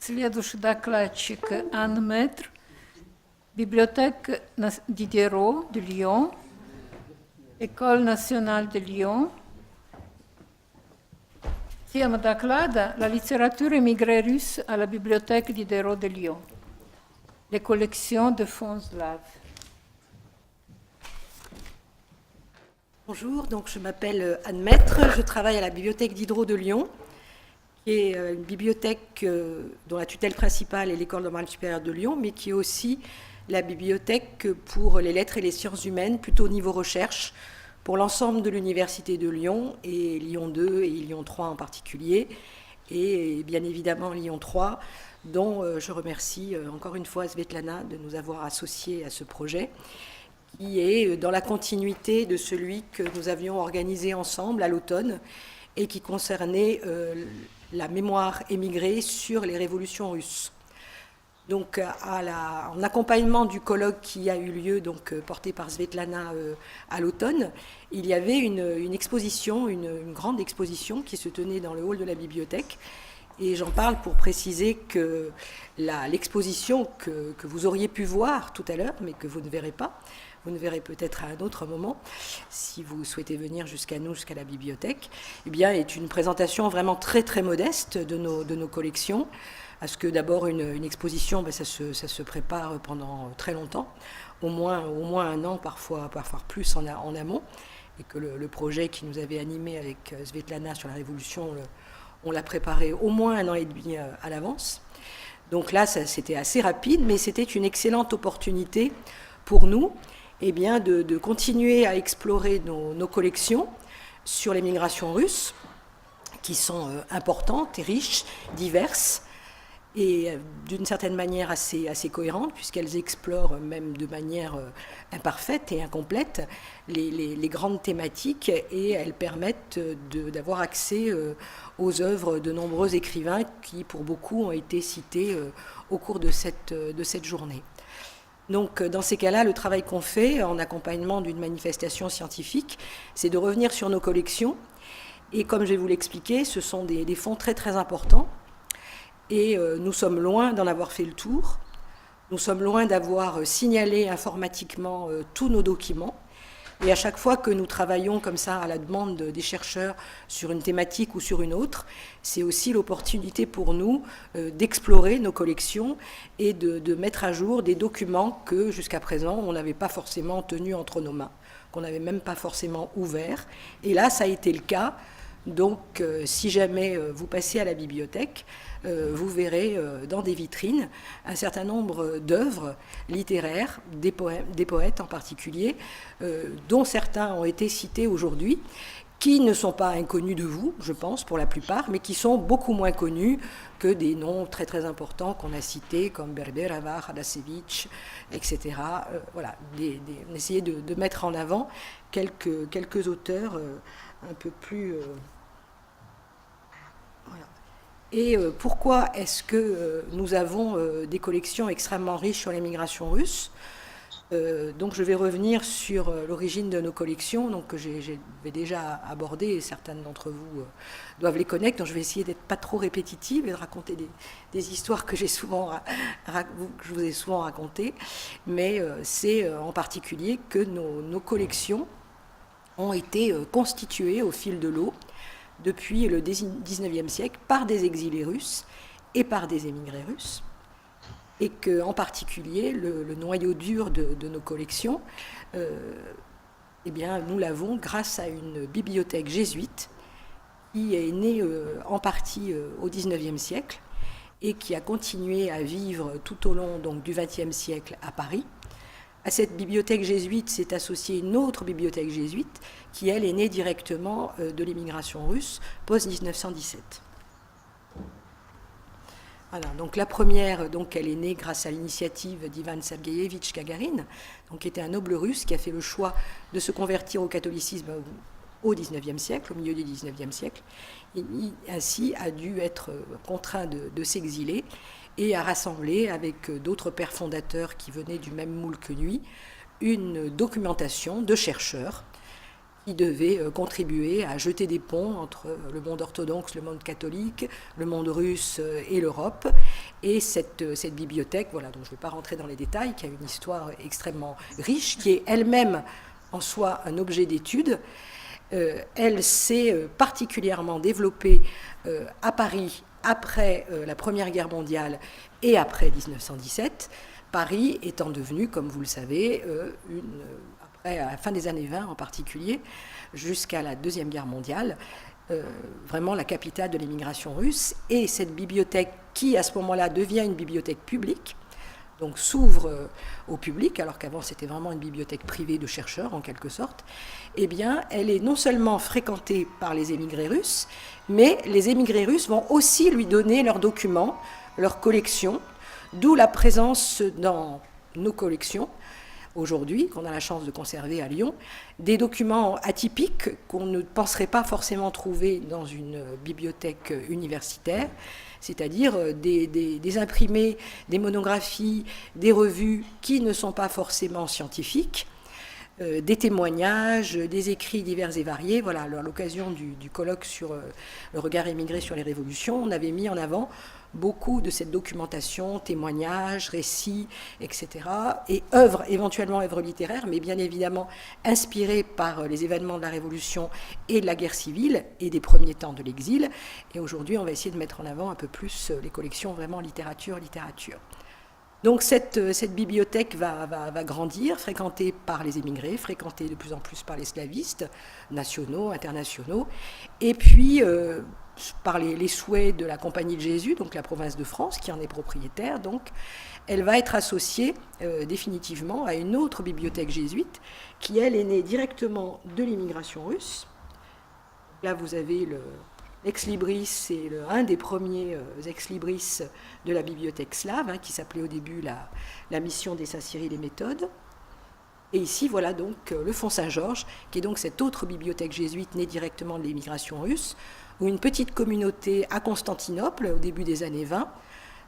Следующий докладчик Анне Метр, библиотека Дидьеро de Lyon, École nationale de Lyon. Тема доклада «La littérature émigrée russe à la bibliothèque Diderot de Lyon. Les collections de fonds slaves». Bonjour, donc je m'appelle Anne Maître, je travaille à la bibliothèque Diderot de Lyon, qui est une bibliothèque dont la tutelle principale est l'École normale supérieure de Lyon, mais qui est aussi la bibliothèque pour les lettres et les sciences humaines, plutôt au niveau recherche, pour l'ensemble de l'Université de Lyon, et Lyon 2 et Lyon 3 en particulier, et bien évidemment Lyon 3, dont je remercie encore une fois Svetlana de nous avoir associés à ce projet, qui est dans la continuité de celui que nous avions organisé ensemble à l'automne, et qui concernait la mémoire émigrée sur les révolutions russes. Donc, en accompagnement du colloque qui a eu lieu, donc, porté par Svetlana à l'automne, il y avait une exposition, une grande exposition qui se tenait dans le hall de la bibliothèque. Et j'en parle pour préciser que l'exposition que vous auriez pu voir tout à l'heure, mais que vous ne verrez pas, vous ne verrez peut-être à un autre moment, si vous souhaitez venir jusqu'à nous, jusqu'à la bibliothèque, eh bien, est une présentation vraiment très très modeste de nos collections. Parce que d'abord, une exposition, ça se prépare pendant très longtemps, au moins un an, parfois plus en amont, et que le projet qui nous avait animé avec Svetlana sur la Révolution, on l'a préparé au moins un an et demi à l'avance. Donc là, c'était assez rapide, mais c'était une excellente opportunité pour nous de continuer à explorer nos collections sur les migrations russes, qui sont importantes et riches, diverses, et d'une certaine manière assez cohérentes, puisqu'elles explorent même de manière imparfaite et incomplète les grandes thématiques, et elles permettent d'avoir accès aux œuvres de nombreux écrivains qui, pour beaucoup, ont été cités au cours de cette journée. Donc, dans ces cas-là, le travail qu'on fait en accompagnement d'une manifestation scientifique, c'est de revenir sur nos collections. Et comme je vais vous l'expliquer, ce sont des fonds très très importants. Et nous sommes loin d'en avoir fait le tour. Nous sommes loin d'avoir signalé informatiquement tous nos documents. Et à chaque fois que nous travaillons comme ça à la demande des chercheurs sur une thématique ou sur une autre, c'est aussi l'opportunité pour nous d'explorer nos collections et de mettre à jour des documents que jusqu'à présent on n'avait pas forcément tenus entre nos mains, qu'on n'avait même pas forcément ouverts. Et là, ça a été le cas. Donc, si jamais vous passez à la bibliothèque, vous verrez dans des vitrines un certain nombre d'œuvres littéraires, des poètes en particulier, dont certains ont été cités aujourd'hui, qui ne sont pas inconnus de vous, je pense, pour la plupart, mais qui sont beaucoup moins connus que des noms très très importants qu'on a cités, comme Berberava, Hadasevich, etc. Voilà, on essayait de mettre en avant quelques auteurs un peu plus... Voilà. Et pourquoi est-ce que nous avons des collections extrêmement riches sur les migrations russes ? Donc je vais revenir sur l'origine de nos collections, donc que j'ai déjà abordé, et certaines d'entre vous doivent les connaître, donc je vais essayer d'être pas trop répétitive et de raconter des histoires que je vous ai souvent racontées, mais c'est en particulier que nos collections ont été constituées au fil de l'eau depuis le XIXe siècle par des exilés russes et par des émigrés russes, et qu'en particulier le noyau dur de nos collections, nous l'avons grâce à une bibliothèque jésuite qui est née en partie au XIXe siècle et qui a continué à vivre tout au long donc, du XXe siècle à Paris. À cette bibliothèque jésuite s'est associée une autre bibliothèque jésuite qui, elle, est née directement de l'émigration russe post-1917. Voilà, donc la première, donc, elle est née grâce à l'initiative d'Ivan Sergeyevitch Gagarin, donc, qui était un noble russe qui a fait le choix de se convertir au catholicisme au XIXe siècle, au milieu du XIXe siècle. Et ainsi a dû être contraint de s'exiler et a rassemblé avec d'autres pères fondateurs qui venaient du même moule que lui, une documentation de chercheurs qui devaient contribuer à jeter des ponts entre le monde orthodoxe, le monde catholique, le monde russe et l'Europe, Et cette bibliothèque, voilà, dont je ne vais pas rentrer dans les détails, qui a une histoire extrêmement riche, qui est elle-même en soi un objet d'étude, elle s'est particulièrement développée à Paris après la Première Guerre mondiale et après 1917, Paris étant devenu, comme vous le savez, après, à la fin des années 20 en particulier, jusqu'à la Deuxième Guerre mondiale, vraiment la capitale de l'émigration russe. Et cette bibliothèque, qui à ce moment-là devient une bibliothèque publique, donc s'ouvre au public, alors qu'avant c'était vraiment une bibliothèque privée de chercheurs en quelque sorte, eh bien elle est non seulement fréquentée par les émigrés russes, mais les émigrés russes vont aussi lui donner leurs documents, leurs collections, d'où la présence dans nos collections, aujourd'hui, qu'on a la chance de conserver à Lyon, des documents atypiques qu'on ne penserait pas forcément trouver dans une bibliothèque universitaire, c'est-à-dire des imprimés, des monographies, des revues qui ne sont pas forcément scientifiques, des témoignages, des écrits divers et variés. Voilà, à l'occasion du colloque sur le regard émigré sur les révolutions, on avait mis en avant beaucoup de cette documentation, témoignages, récits, etc. Et œuvres, éventuellement œuvres littéraires, mais bien évidemment inspirées par les événements de la Révolution et de la guerre civile et des premiers temps de l'exil. Et aujourd'hui, on va essayer de mettre en avant un peu plus les collections vraiment littérature. Donc cette bibliothèque va grandir, fréquentée par les émigrés, fréquentée de plus en plus par les slavistes, nationaux, internationaux, et puis par les souhaits de la Compagnie de Jésus, donc la province de France, qui en est propriétaire, donc elle va être associée définitivement à une autre bibliothèque jésuite, qui elle est née directement de l'immigration russe. Là vous avez l'ex-libris, c'est un des premiers ex-libris de la bibliothèque slave, qui s'appelait au début la mission des Saint-Cyril et Méthode. Et ici, voilà donc le Fonds Saint-Georges, qui est donc cette autre bibliothèque jésuite née directement de l'émigration russe, où une petite communauté à Constantinople, au début des années 20,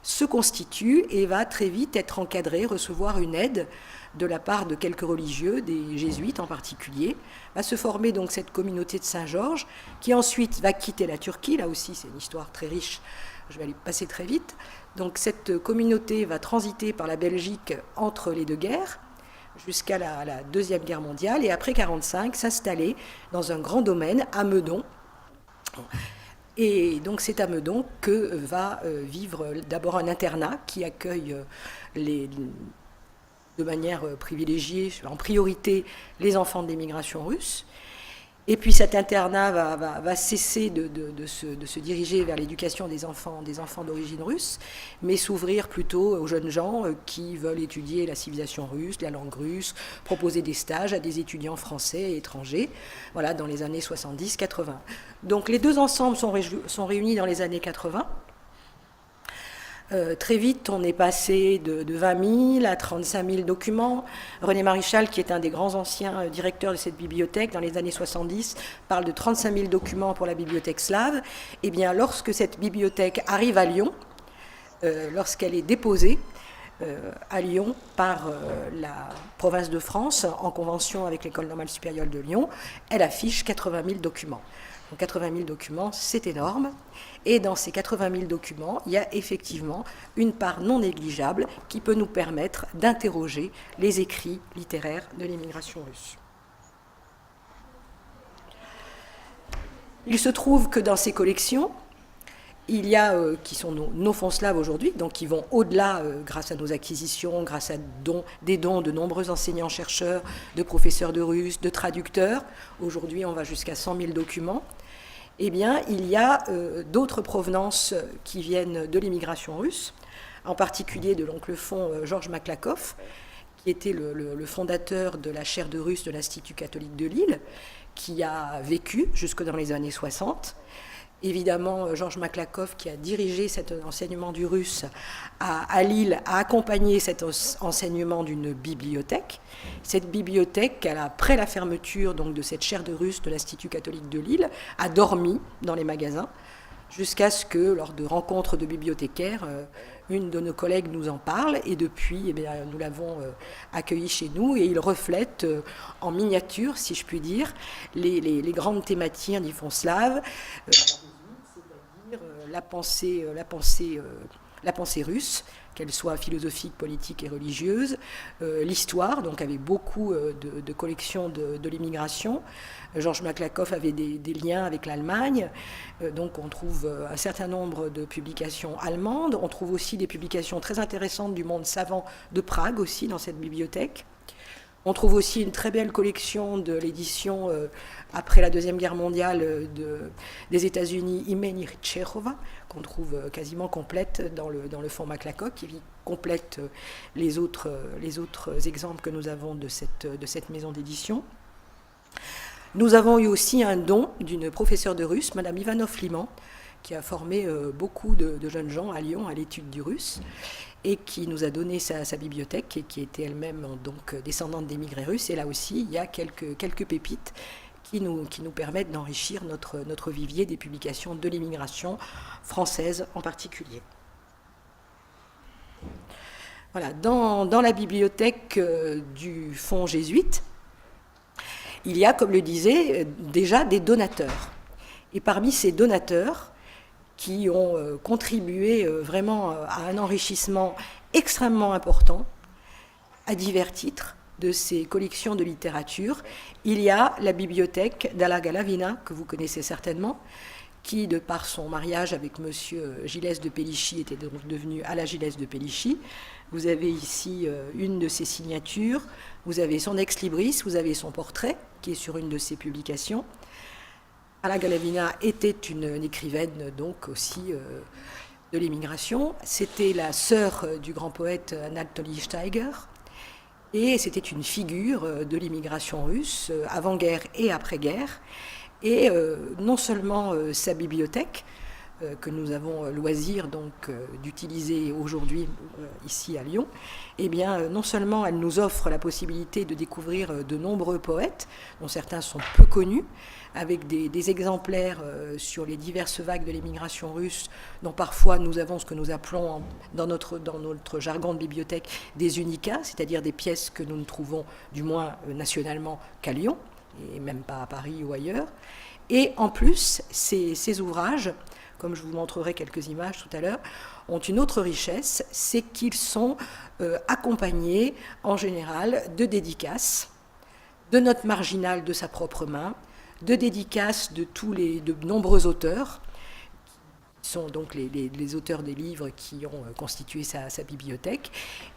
se constitue et va très vite être encadrée, recevoir une aide de la part de quelques religieux, des jésuites en particulier. Va se former donc cette communauté de Saint-Georges, qui ensuite va quitter la Turquie. Là aussi, c'est une histoire très riche, je vais aller passer très vite. Donc cette communauté va transiter par la Belgique entre les deux guerres, jusqu'à la Deuxième Guerre mondiale, et après 1945, s'installer dans un grand domaine, à Meudon. Et donc c'est à Meudon que va vivre d'abord un internat qui accueille de manière privilégiée, en priorité, les enfants de l'émigration russe. Et puis cet internat va cesser de se diriger vers l'éducation des enfants d'origine russe, mais s'ouvrir plutôt aux jeunes gens qui veulent étudier la civilisation russe, la langue russe, proposer des stages à des étudiants français et étrangers, voilà, dans les années 70-80. Donc les deux ensembles sont réunis dans les années 80. Très vite, on est passé de 20 000 à 35 000 documents. René Maréchal, qui est un des grands anciens directeurs de cette bibliothèque dans les années 70, parle de 35 000 documents pour la bibliothèque slave. Eh bien, lorsque cette bibliothèque arrive à Lyon, lorsqu'elle est déposée à Lyon par la province de France, en convention avec l'École normale supérieure de Lyon, elle affiche 80 000 documents. Donc 80 000 documents, c'est énorme. Et dans ces 80 000 documents, il y a effectivement une part non négligeable qui peut nous permettre d'interroger les écrits littéraires de l'émigration russe. Il se trouve que dans ces collections, il y a, qui sont nos fonds slaves aujourd'hui, donc qui vont au-delà, grâce à nos acquisitions, grâce à des dons de nombreux enseignants-chercheurs, de professeurs de russe, de traducteurs. Aujourd'hui, on va jusqu'à 100 000 documents. Eh bien, il y a d'autres provenances qui viennent de l'immigration russe, en particulier de le fonds Georges Maklakoff, qui était le fondateur de la chaire de russe de l'Institut catholique de Lille, qui a vécu jusque dans les années 60. Évidemment, Georges Maklakoff, qui a dirigé cet enseignement du russe à Lille, a accompagné cet enseignement d'une bibliothèque. Cette bibliothèque, après la fermeture donc, de cette chaire de russe de l'Institut catholique de Lille, a dormi dans les magasins, jusqu'à ce que, lors de rencontres de bibliothécaires, une de nos collègues nous en parle, et depuis, eh bien, nous l'avons accueilli chez nous, et il reflète en miniature, si je puis dire, les grandes thématiques du fonds slave, c'est-à-dire la pensée la pensée russe, qu'elle soit philosophique, politique et religieuse, l'histoire, donc avec beaucoup de collections de l'immigration. Georges Maklakoff avait des liens avec l'Allemagne, donc on trouve un certain nombre de publications allemandes. On trouve aussi des publications très intéressantes du monde savant de Prague aussi dans cette bibliothèque. On trouve aussi une très belle collection de l'édition après la Deuxième Guerre mondiale des États-Unis, Imeni Tcherova, qu'on trouve quasiment complète dans le fonds Maklakoff, qui complète les autres exemples que nous avons de cette maison d'édition. Nous avons eu aussi un don d'une professeure de russe, Madame Ivanov-Liman, qui a formé beaucoup de jeunes gens à Lyon à l'étude du russe, et qui nous a donné sa bibliothèque, et qui était elle-même donc descendante d'émigrés russes. Et là aussi, il y a quelques pépites qui nous permettent d'enrichir notre vivier des publications de l'immigration française en particulier. Voilà, dans la bibliothèque du fonds jésuite, il y a, comme le disait, déjà des donateurs. Et parmi ces donateurs, qui ont contribué vraiment à un enrichissement extrêmement important, à divers titres, de ces collections de littérature, il y a la bibliothèque d'Alla Galavina, que vous connaissez certainement, qui, de par son mariage avec monsieur Gilles de Pellichy, était donc devenu Alla Gilles de Pellichy. Vous avez ici une de ses signatures, vous avez son ex-libris, vous avez son portrait, qui est sur une de ses publications. Alla Galavina était une écrivaine donc aussi de l'émigration. C'était la sœur du grand poète Anatoly Steiger, et c'était une figure de l'immigration russe avant-guerre et après-guerre. Et non seulement sa bibliothèque, que nous avons loisir donc d'utiliser aujourd'hui ici à Lyon, eh bien non seulement elle nous offre la possibilité de découvrir de nombreux poètes, dont certains sont peu connus, avec des exemplaires sur les diverses vagues de l'émigration russe, dont parfois nous avons ce que nous appelons dans notre jargon de bibliothèque des unicats, c'est-à-dire des pièces que nous ne trouvons du moins nationalement qu'à Lyon, et même pas à Paris ou ailleurs. Et en plus, ces ouvrages, comme je vous montrerai quelques images tout à l'heure, ont une autre richesse, c'est qu'ils sont accompagnés en général de dédicaces, de notes marginales de sa propre main, de dédicaces de nombreux auteurs, qui sont donc les auteurs des livres qui ont constitué sa bibliothèque,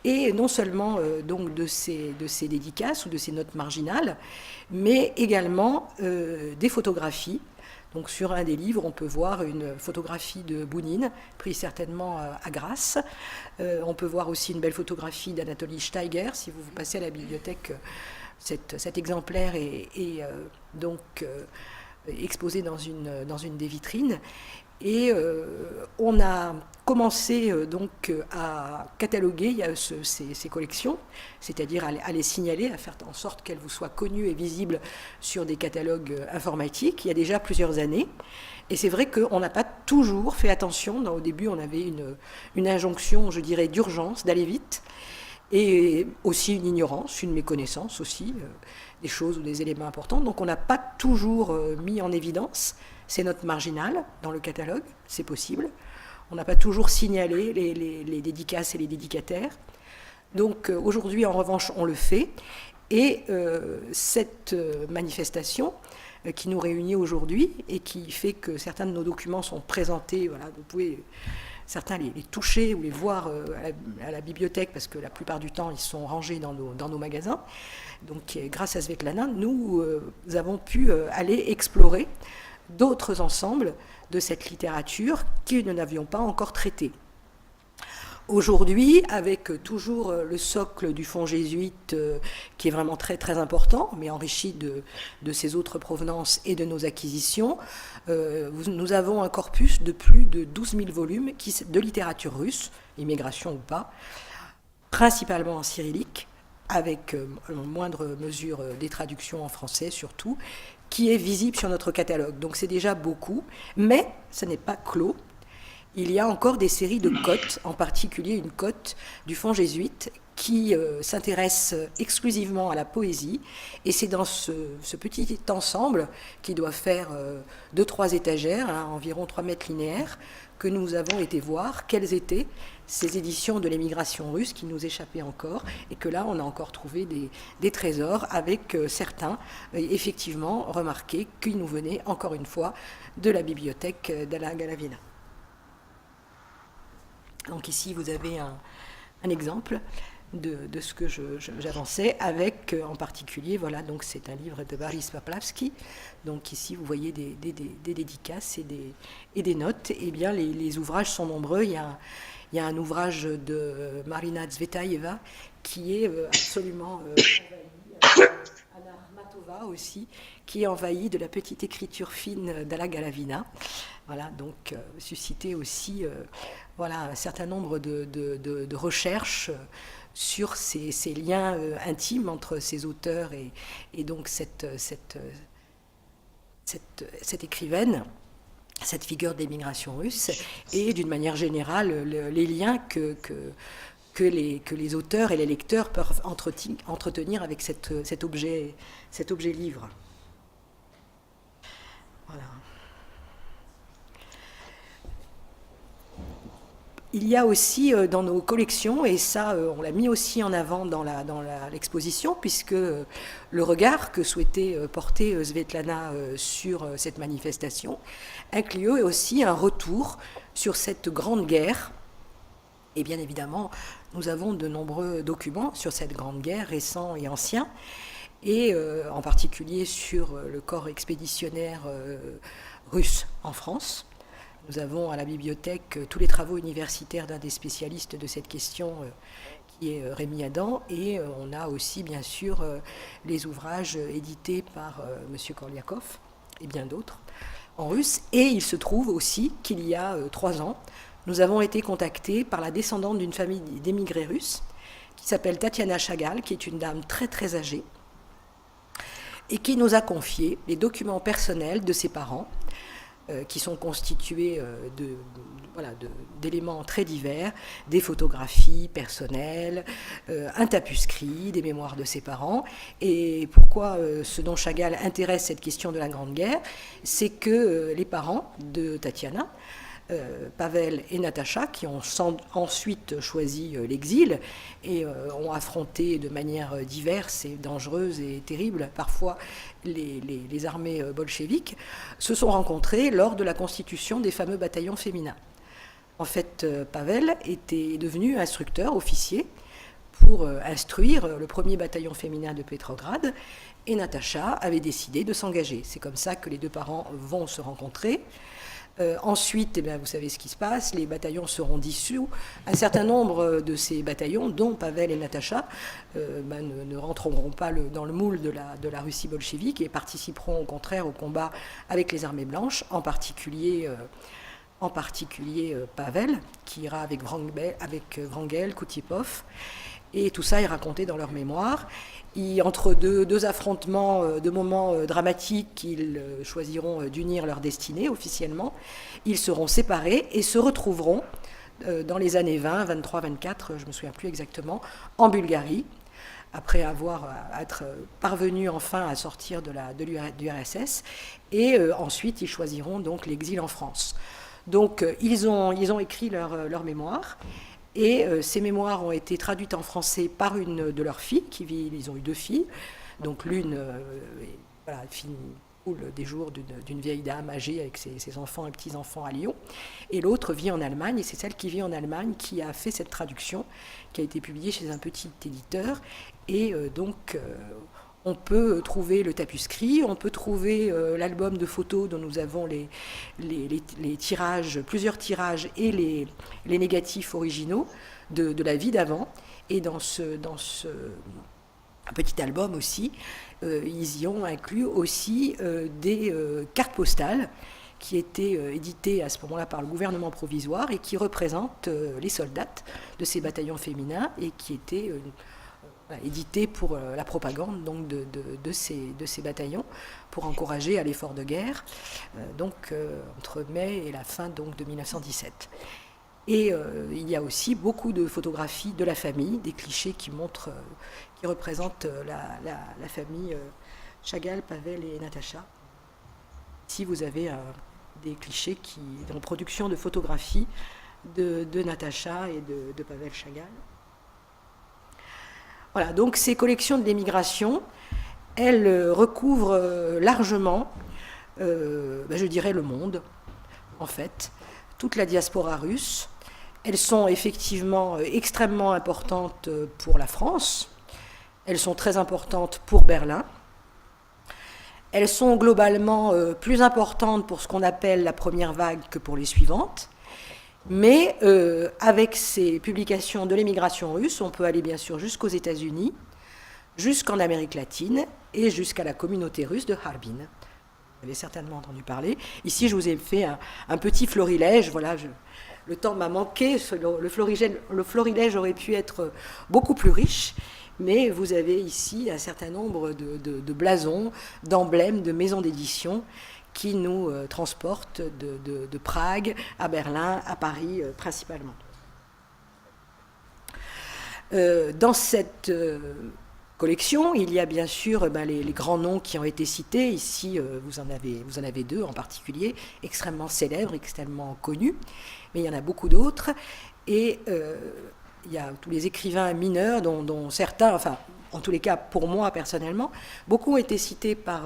et non seulement donc de ces dédicaces ou de ces notes marginales, mais également des photographies. Donc sur un des livres, on peut voir une photographie de Bounine, prise certainement à Grasse. On peut voir aussi une belle photographie d'Anatoly Steiger. Si vous passez à la bibliothèque, cet exemplaire est donc exposé dans une des vitrines. Et on a commencé donc à cataloguer ces collections, c'est-à-dire à les signaler, à faire en sorte qu'elles vous soient connues et visibles sur des catalogues informatiques il y a déjà plusieurs années. Et c'est vrai qu'on n'a pas toujours fait attention. Au début, on avait une injonction, je dirais, d'urgence, d'aller vite, et aussi une ignorance, une méconnaissance aussi, des choses ou des éléments importants. Donc on n'a pas toujours mis en évidence ces notes marginales dans le catalogue, c'est possible. On n'a pas toujours signalé les dédicaces et les dédicataires. Donc aujourd'hui, en revanche, on le fait. Et cette manifestation qui nous réunit aujourd'hui et qui fait que certains de nos documents sont présentés, voilà, vous pouvez certains les toucher ou les voir à la bibliothèque, parce que la plupart du temps, ils sont rangés dans nos magasins. Donc grâce à Svetlana, nous avons pu aller explorer d'autres ensembles de cette littérature que nous n'avions pas encore traité. Aujourd'hui, avec toujours le socle du fonds jésuite qui est vraiment très très important, mais enrichi de ses autres provenances et de nos acquisitions, nous avons un corpus de plus de 12 000 volumes de littérature russe, immigration ou pas, principalement en cyrillique, avec en moindre mesure des traductions en français surtout, qui est visible sur notre catalogue. Donc c'est déjà beaucoup, mais ce n'est pas clos. Il y a encore des séries de cotes, en particulier une cote du fonds jésuite qui s'intéresse exclusivement à la poésie. Et c'est dans ce petit ensemble qui doit faire 2-3 étagères, environ 3 mètres linéaires, que nous avons été voir quelles étaient ces éditions de l'émigration russe qui nous échappaient encore, et que là, on a encore trouvé des trésors avec certains, effectivement, remarqués qu'ils nous venaient, encore une fois, de la bibliothèque d'Ala Galavina. Donc ici, vous avez un exemple de ce que j'avançais, avec en particulier, voilà, donc c'est un livre de Boris Paplavski. Donc ici, vous voyez des dédicaces et des notes. Eh bien, les ouvrages sont nombreux. Il y a un ouvrage de Marina Tsvetaeva qui est absolument envahi, Anna Armatova aussi, qui est envahi de la petite écriture fine d'Ala Galavina. Voilà, donc susciter aussi voilà, un certain nombre de recherches sur ces liens intimes entre ces auteurs et donc cette écrivaine, cette figure d'émigration russe, et d'une manière générale les liens que les auteurs et les lecteurs peuvent entretenir avec cet objet livre. Voilà. Il y a aussi dans nos collections, et ça on l'a mis aussi en avant dans l'exposition, puisque le regard que souhaitait porter Svetlana sur cette manifestation inclut aussi un retour sur cette grande guerre. Et bien évidemment, nous avons de nombreux documents sur cette grande guerre, récents et anciens, et en particulier sur le corps expéditionnaire russe en France. Nous avons à la bibliothèque tous les travaux universitaires d'un des spécialistes de cette question, qui est Rémi Adam, et on a aussi bien sûr les ouvrages édités par M. Korliakov et bien d'autres en russe. Et il se trouve aussi qu'il y a 3 ans, nous avons été contactés par la descendante d'une famille d'émigrés russes qui s'appelle Tatiana Chagal, qui est une dame très très âgée, et qui nous a confié les documents personnels de ses parents, qui sont constitués d'éléments très divers, des photographies personnelles, un tapuscrit, des mémoires de ses parents. Et pourquoi ce dont Chagall intéresse cette question de la Grande Guerre, c'est que les parents de Tatiana, Pavel et Natacha, qui ont ensuite choisi l'exil et ont affronté de manière diverse et dangereuse et terrible parfois les armées bolcheviques, se sont rencontrés lors de la constitution des fameux bataillons féminins. En fait, Pavel était devenu instructeur, officier, pour instruire le premier bataillon féminin de Petrograd, et Natacha avait décidé de s'engager. C'est comme ça que les deux parents vont se rencontrer. Ensuite, vous savez ce qui se passe, les bataillons seront dissous. Un certain nombre de ces bataillons, dont Pavel et Natacha, ne rentreront pas dans le moule de la Russie bolchevique et participeront au contraire au combat avec les armées blanches, en particulier Pavel, qui ira avec Wrangel, Koutipov. Et tout ça est raconté dans leur mémoire. Entre deux affrontements, deux moments dramatiques, ils choisiront d'unir leur destinée officiellement. Ils seront séparés et se retrouveront dans les années 20, 23, 24, je ne me souviens plus exactement, en Bulgarie, après être parvenus enfin à sortir de l'URSS. Et ensuite, ils choisiront donc l'exil en France. Donc, ils ont écrit leur mémoire. Et ces mémoires ont été traduites en français par une de leurs filles, ils ont eu 2 filles. Donc l'une coule des jours d'une vieille dame âgée avec ses enfants et petits-enfants à Lyon. Et l'autre vit en Allemagne, et c'est celle qui vit en Allemagne qui a fait cette traduction, qui a été publiée chez un petit éditeur. Et on peut trouver le tapuscrit, on peut trouver l'album de photos dont nous avons les tirages, plusieurs tirages et les négatifs originaux de la vie d'avant. Et dans ce petit album aussi, ils y ont inclus aussi des cartes postales qui étaient éditées à ce moment-là par le gouvernement provisoire et qui représentent les soldats de ces bataillons féminins et qui étaient édité pour la propagande donc de ces bataillons, pour encourager à l'effort de guerre, entre mai et la fin donc, de 1917. Et il y a aussi beaucoup de photographies de la famille, des clichés qui représentent la famille Chagall, Pavel et Natacha. Ici, vous avez des clichés en production de photographies de Natacha et de Pavel Chagall. Voilà, donc ces collections de l'émigration, elles recouvrent largement, je dirais, le monde, en fait, toute la diaspora russe. Elles sont effectivement extrêmement importantes pour la France, elles sont très importantes pour Berlin, elles sont globalement plus importantes pour ce qu'on appelle la première vague que pour les suivantes. Mais avec ces publications de l'émigration russe, on peut aller bien sûr jusqu'aux États-Unis, jusqu'en Amérique latine et jusqu'à la communauté russe de Harbin. Vous avez certainement entendu parler. Ici, je vous ai fait un petit florilège. Voilà, le temps m'a manqué. Le florilège aurait pu être beaucoup plus riche. Mais vous avez ici un certain nombre de blasons, d'emblèmes, de maisons d'édition qui nous transportent de Prague à Berlin, à Paris principalement. Dans cette collection, il y a bien sûr les grands noms qui ont été cités. Ici, vous en avez deux en particulier, extrêmement célèbres, extrêmement connus, mais il y en a beaucoup d'autres. Et il y a tous les écrivains mineurs dont certains, enfin, en tous les cas pour moi personnellement, beaucoup ont été cités par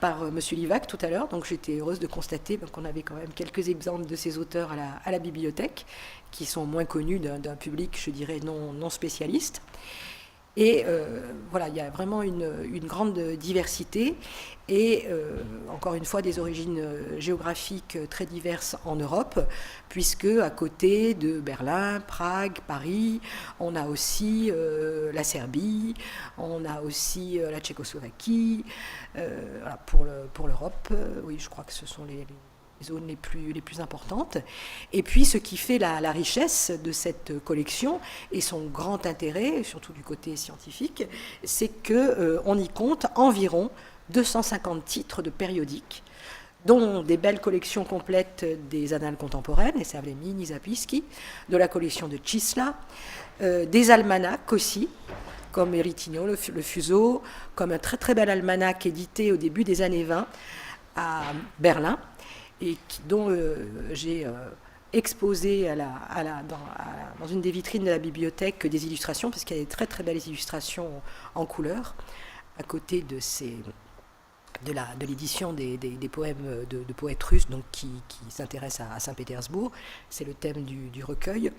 M. Livac tout à l'heure, donc j'étais heureuse de constater qu'on avait quand même quelques exemples de ces auteurs à la bibliothèque, qui sont moins connus d'un public, je dirais, non spécialiste. Et voilà, il y a vraiment une grande diversité et encore une fois des origines géographiques très diverses en Europe, puisque à côté de Berlin, Prague, Paris, on a aussi la Serbie, on a aussi la Tchécoslovaquie. Voilà, pour l'Europe, oui, je crois que ce sont les zones les plus importantes. Et puis ce qui fait la richesse de cette collection et son grand intérêt, surtout du côté scientifique, c'est qu'on y compte environ 250 titres de périodiques, dont des belles collections complètes des annales contemporaines, et Savlemini, Zapiski, de la collection de Chisla, des almanachs aussi, comme Eritigno, le Fuseau, comme un très très bel almanach édité au début des années 20 à Berlin, et dont j'ai exposé dans une des vitrines de la bibliothèque des illustrations, parce qu'il y a des très très belles illustrations en couleur, à côté de l'édition des poèmes de poètes russes, donc qui s'intéressent à Saint-Pétersbourg. C'est le thème du recueil.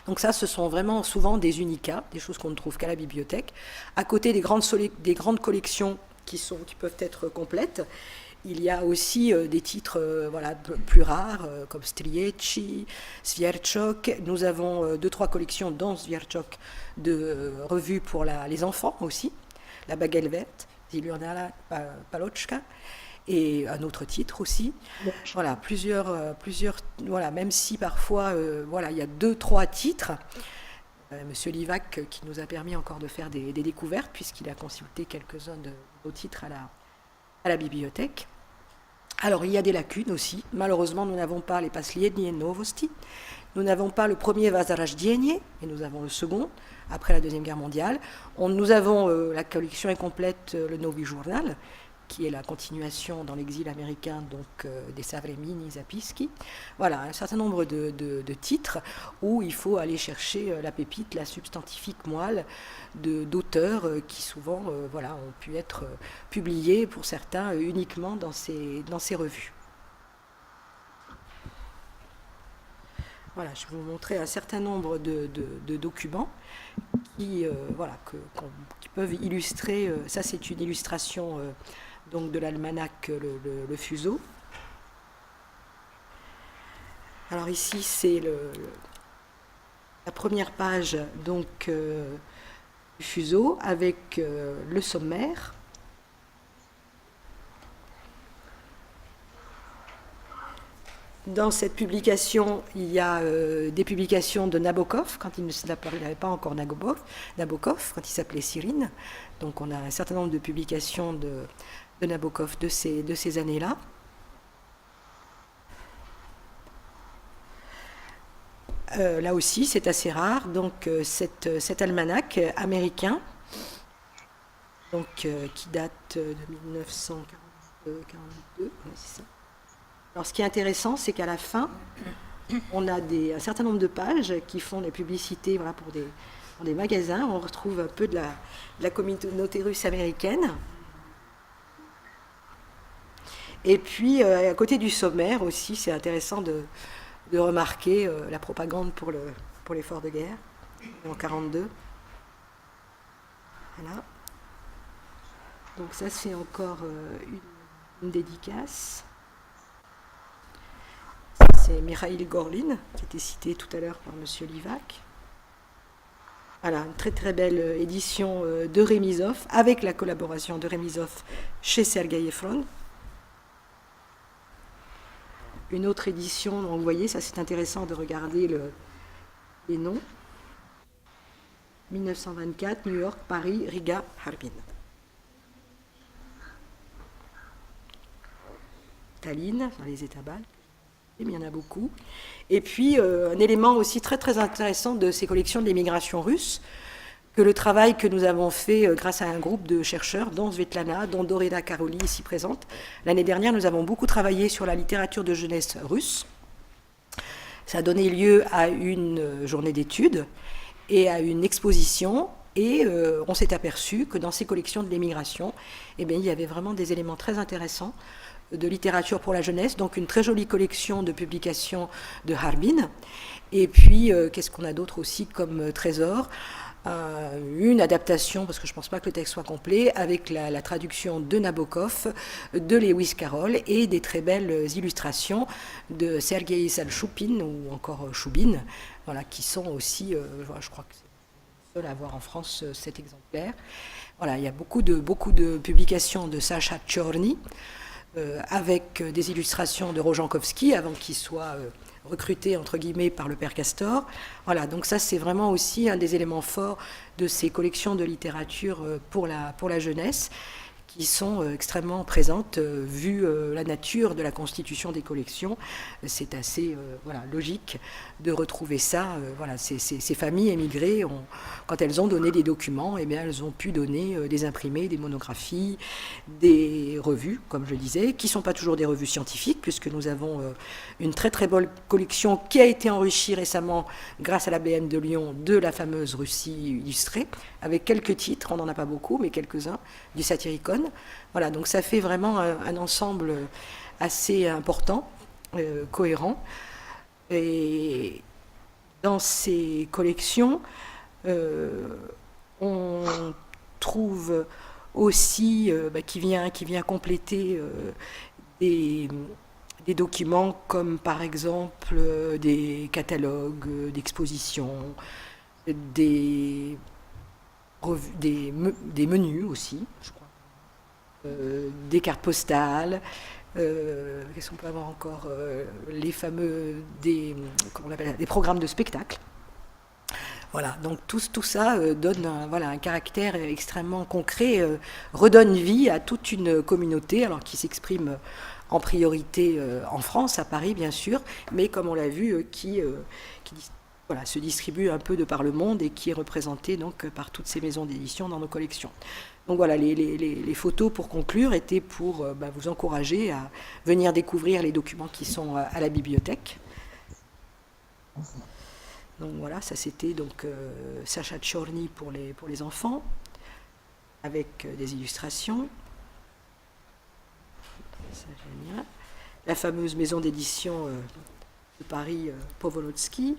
Donc ça, ce sont vraiment souvent des unicats, des choses qu'on ne trouve qu'à la bibliothèque, à côté des grandes collections qui peuvent être complètes. Il y a aussi des titres plus rares, comme Striecci, Svierchok. Nous avons 2-3 collections, dont Svierchok, de revues pour les enfants aussi. La Baguette verte, Ziliana Palochka, et un autre titre aussi. Voilà, plusieurs voilà, même si parfois, il y a 2-3 titres. Monsieur Livac qui nous a permis encore de faire des découvertes, puisqu'il a consulté quelques-uns de nos titres à la bibliothèque. Alors, il y a des lacunes aussi. Malheureusement, nous n'avons pas les Pasliednie Novosti. Nous n'avons pas le premier Vazarajdienie, et nous avons le second, après la Deuxième Guerre mondiale. Nous avons, la collection incomplète, le Novi Journal, qui est la continuation dans l'exil américain donc, des Savlemini, Zapiski. Voilà, un certain nombre de titres où il faut aller chercher la pépite, la substantifique moelle d'auteurs qui souvent ont pu être publiés pour certains uniquement dans ces revues. Voilà, je vais vous montrer un certain nombre de documents qui peuvent illustrer. Ça, c'est une illustration donc de l'almanach le Fuseau. Alors ici, c'est la première page donc du Fuseau avec le sommaire. Dans cette publication, il y a des publications de Nabokov, quand il n'avait pas encore Nabokov, quand il s'appelait Cyrine. Donc on a un certain nombre de publications de Nabokov de ces années-là. Là aussi, c'est assez rare. Donc cet almanach américain, donc, qui date de 1942, c'est ça. Alors, ce qui est intéressant, c'est qu'à la fin, on a un certain nombre de pages qui font des publicités voilà, pour des magasins. On retrouve un peu de la communauté russe américaine. Et puis, à côté du sommaire aussi, c'est intéressant de remarquer la propagande pour l'effort de guerre en 1942. Voilà. Donc ça, c'est encore une dédicace. Ça, c'est Mikhail Gorlin, qui était cité tout à l'heure par M. Livac. Voilà, une très très belle édition de Remizov, avec la collaboration de Remizov chez Sergei Efron. Une autre édition, donc vous voyez, ça c'est intéressant de regarder les noms. 1924, New York, Paris, Riga, Harbin. Tallinn, dans les États baltes, il y en a beaucoup. Et puis, un élément aussi très très intéressant de ces collections de l'émigration russe, que le travail que nous avons fait grâce à un groupe de chercheurs, dont Svetlana, dont Dorina Karoli, ici présente. L'année dernière, nous avons beaucoup travaillé sur la littérature de jeunesse russe. Ça a donné lieu à une journée d'études et à une exposition. Et on s'est aperçu que dans ces collections de l'émigration, eh bien, il y avait vraiment des éléments très intéressants de littérature pour la jeunesse, donc une très jolie collection de publications de Harbin. Et puis, qu'est-ce qu'on a d'autre aussi comme trésor ? Une adaptation, parce que je ne pense pas que le texte soit complet, avec la traduction de Nabokov, de Lewis Carroll, et des très belles illustrations de Sergei Salchoupine, ou encore Choubine, voilà, qui sont aussi, je crois que c'est le seul à avoir en France cet exemplaire. Voilà, il y a beaucoup de publications de Sacha Tchorny, avec des illustrations de Rojankowski, avant qu'il soit recruté, entre guillemets, par le père Castor. Voilà, donc ça, c'est vraiment aussi un des éléments forts de ces collections de littérature pour la jeunesse, qui sont extrêmement présentes, vu la nature de la constitution des collections. C'est assez logique de retrouver ça. Voilà, ces familles émigrées, quand elles ont donné des documents, eh bien, elles ont pu donner des imprimés, des monographies, des revues, comme je le disais, qui ne sont pas toujours des revues scientifiques, puisque nous avons une très très belle collection qui a été enrichie récemment grâce à la BN de Lyon de la fameuse Russie illustrée, avec quelques titres, on n'en a pas beaucoup, mais quelques-uns, du Satyricon. Voilà, donc ça fait vraiment un ensemble assez important, cohérent. Et dans ces collections, on trouve aussi qui vient compléter des documents comme par exemple des catalogues d'expositions, des menus aussi, je crois, des cartes postales. Qu'est-ce qu'on peut avoir encore, les fameux des programmes de spectacle. Voilà, donc tout ça donne un caractère extrêmement concret, redonne vie à toute une communauté, alors qui s'exprime en priorité en France, à Paris bien sûr, mais comme on l'a vu, qui se distribue un peu de par le monde et qui est représentée donc par toutes ces maisons d'édition dans nos collections. Donc voilà, les photos pour conclure étaient pour vous encourager à venir découvrir les documents qui sont à la bibliothèque. Donc voilà, ça c'était donc Sacha Tchorny pour les enfants, avec des illustrations. C'est génial. La fameuse maison d'édition de Paris, Povolotsky.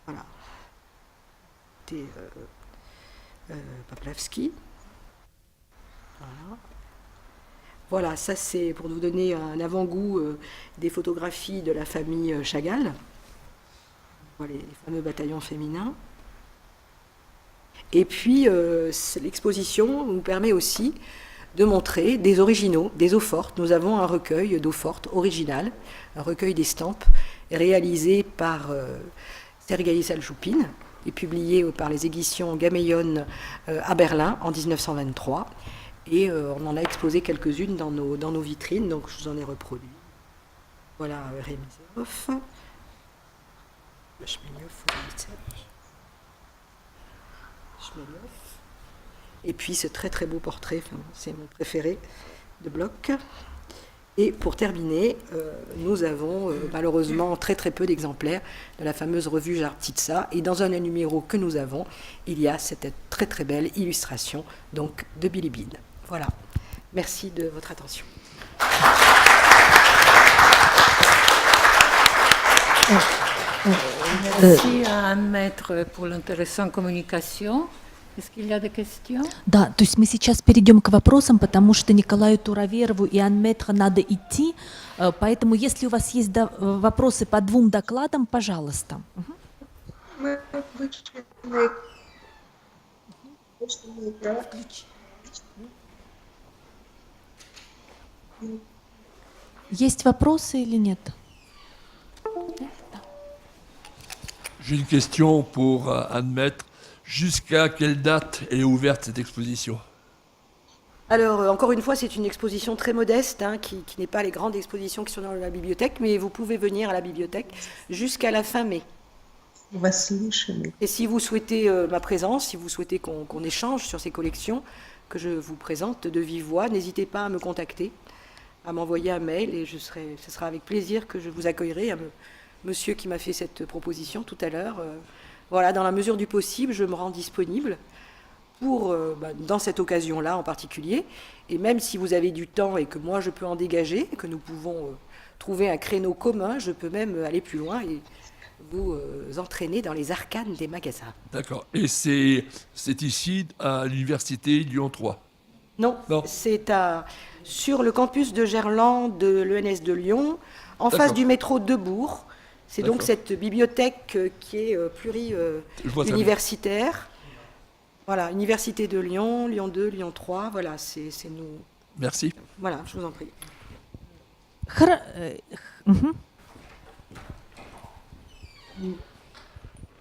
Voilà. C'était Paplavski. Voilà, ça c'est pour nous donner un avant-goût des photographies de la famille Chagall. Voilà, les fameux bataillons féminins. Et puis, l'exposition nous permet aussi de montrer des originaux, des eaux fortes. Nous avons un recueil d'eaux fortes original, un recueil d'estampes réalisé par Sergei Salchoupine et publié par les éditions Gameillon à Berlin en 1923. Et on en a exposé quelques-unes dans nos vitrines, donc je vous en ai reproduit. Voilà Remizov. Et puis ce très très beau portrait, c'est mon préféré, de Bloch. Et pour terminer, nous avons malheureusement très très peu d'exemplaires de la fameuse revue Jartitsa. Et dans un des numéros que nous avons, il y a cette très très belle illustration donc, de Bilibine. Voilà. Merci de votre attention. Merci à Anne-Maître pour l'intéressante communication. Est-ce qu'il y a des questions? Да, то есть мы сейчас перейдем к вопросам, потому что Николаю Тураверову и Анметра надо идти, поэтому если у вас есть вопросы по двум докладам, пожалуйста. Мы вышли на экран. Есть вопросы или нет? J'ai une question pour Anne-Maître. Jusqu'à quelle date est ouverte cette exposition? Alors, encore une fois, c'est une exposition très modeste, qui n'est pas les grandes expositions qui sont dans la bibliothèque, mais vous pouvez venir à la bibliothèque jusqu'à la fin mai. Et si vous souhaitez ma présence, si vous souhaitez qu'on échange sur ces collections que je vous présente de vive voix, n'hésitez pas à me contacter, à m'envoyer un mail, et ce sera avec plaisir que je vous accueillerai. Monsieur qui m'a fait cette proposition tout à l'heure, voilà, dans la mesure du possible, je me rends disponible pour, dans cette occasion-là en particulier. Et même si vous avez du temps et que moi je peux en dégager, que nous pouvons trouver un créneau commun, je peux même aller plus loin et vous entraîner dans les arcanes des magasins. D'accord. Et c'est ici, à l'université Lyon 3? Non, c'est sur le campus de Gerland de l'ENS de Lyon, en face du métro de Bourg. C'est donc cette bibliothèque qui est pluri-universitaire. Voilà, Université de Lyon, Lyon 2, Lyon 3, voilà, c'est nous. Merci. Voilà, je vous en prie.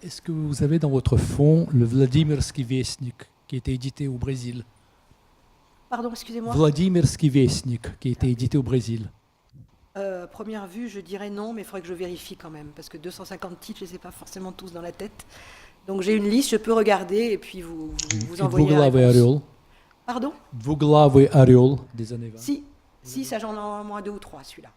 Est-ce que vous avez dans votre fonds le Vladimirski Vestnik qui a été édité au Brésil? Pardon, excusez-moi. Vladimirski Vestnik qui a été édité au Brésil. À première vue, je dirais non, mais il faudrait que je vérifie quand même, parce que 250 titres, je ne les ai pas forcément tous dans la tête. Donc j'ai une liste, je peux regarder et puis vous envoyer la réponse. Pardon? Двуглавый орел des années 20. Si, ça j'en ai au moins 2 ou 3, celui-là.